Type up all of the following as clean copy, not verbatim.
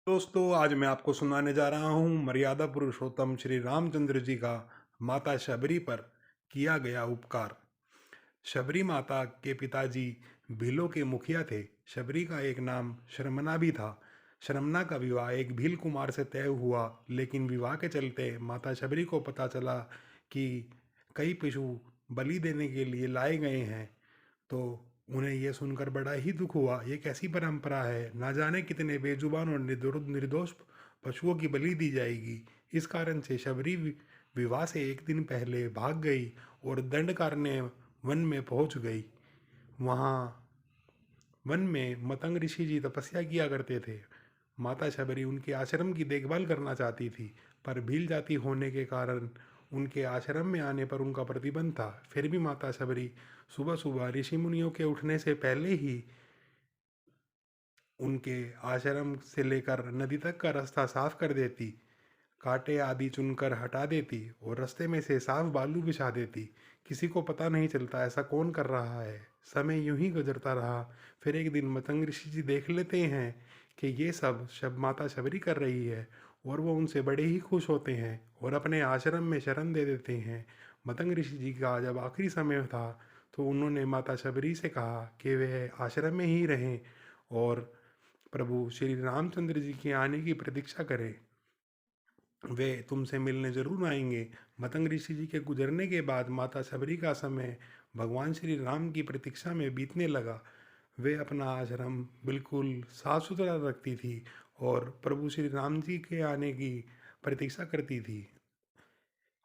दोस्तों, आज मैं आपको सुनाने जा रहा हूँ मर्यादा पुरुषोत्तम श्री रामचंद्र जी का माता शबरी पर किया गया उपकार। शबरी माता के पिताजी भीलों के मुखिया थे। शबरी का एक नाम शर्मना भी था। शर्मना का विवाह एक भील कुमार से तय हुआ, लेकिन विवाह के चलते माता शबरी को पता चला कि कई पशु बलि देने के लिए लाए गए हैं। तो उन्हें यह सुनकर बड़ा ही दुख हुआ। ये कैसी परंपरा है, ना जाने कितने बेजुबान और निर्दोष पशुओं की बलि दी जाएगी। इस कारण से शबरी विवाह से एक दिन पहले भाग गई और दंडकारण्य वन में पहुंच गई। वहाँ वन में मतंग ऋषि जी तपस्या किया करते थे। माता शबरी उनके आश्रम की देखभाल करना चाहती थी, पर भील जाति होने के कारण उनके आश्रम में आने पर उनका प्रतिबंध था। फिर भी माता शबरी सुबह सुबह ऋषि मुनियों के उठने से पहले ही उनके आश्रम से लेकर नदी तक का रास्ता साफ कर देती, कांटे आदि चुनकर हटा देती और रास्ते में से साफ बालू बिछा देती। किसी को पता नहीं चलता ऐसा कौन कर रहा है। समय यूं ही गुजरता रहा। फिर एक दिन मतंग ऋषि जी देख लेते हैं कि ये सब माता शबरी कर रही है, और वो उनसे बड़े ही खुश होते हैं और अपने आश्रम में शरण दे देते हैं। मतंग ऋषि जी का जब आखिरी समय था, तो उन्होंने माता शबरी से कहा कि वह आश्रम में ही रहें और प्रभु श्री रामचंद्र जी के आने की प्रतीक्षा करें। वे तुमसे मिलने जरूर आएंगे। मतंग ऋषि जी के गुजरने के बाद माता शबरी का समय भगवान श्री राम की प्रतीक्षा में बीतने लगा। वे अपना आश्रम बिल्कुल साफ सुथरा रखती थी और प्रभु श्री राम जी के आने की प्रतीक्षा करती थी,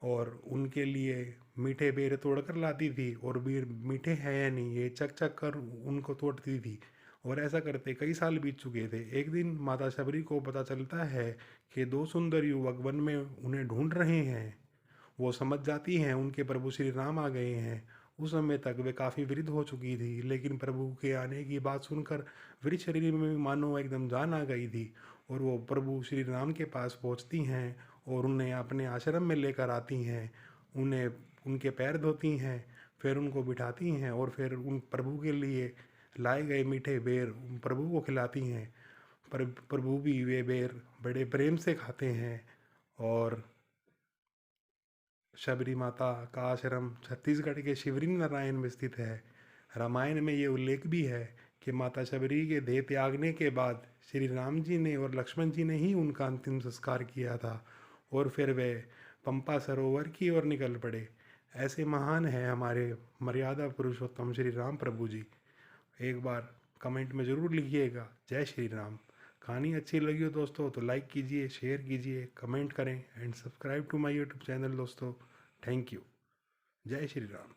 और उनके लिए मीठे बेर तोड़ कर लाती थी, और बेर मीठे हैं या नहीं ये चक चक कर उनको तोड़ती थी। और ऐसा करते कई साल बीत चुके थे। एक दिन माता शबरी को पता चलता है कि दो सुंदर युवक वन में उन्हें ढूंढ रहे हैं। वो समझ जाती हैं उनके प्रभु श्री राम आ गए हैं। उस समय तक वे काफ़ी वृद्ध हो चुकी थी, लेकिन प्रभु के आने की बात सुनकर वृद्ध शरीर में भी मानो एकदम जान आ गई थी। और वो प्रभु श्री राम के पास पहुंचती हैं और उन्हें अपने आश्रम में लेकर आती हैं। उन्हें उनके पैर धोती हैं, फिर उनको बिठाती हैं और फिर उन प्रभु के लिए लाए गए मीठे बेर प्रभु को खिलाती हैं। पर प्रभु भी वे बेर बड़े प्रेम से खाते हैं। और शबरी माता का आश्रम छत्तीसगढ़ के शिवरी नारायण में स्थित है। रामायण में ये उल्लेख भी है कि माता शबरी के देह त्यागने के बाद श्री राम जी ने और लक्ष्मण जी ने ही उनका अंतिम संस्कार किया था, और फिर वे पंपा सरोवर की ओर निकल पड़े। ऐसे महान है हमारे मर्यादा पुरुषोत्तम श्री राम प्रभु जी। एक बार कमेंट में ज़रूर लिखिएगा, जय श्री राम। कहानी अच्छी लगी हो दोस्तों तो लाइक कीजिए, शेयर कीजिए, कमेंट करें and subscribe to my YouTube channel दोस्तों। Thank you. जय श्री राम।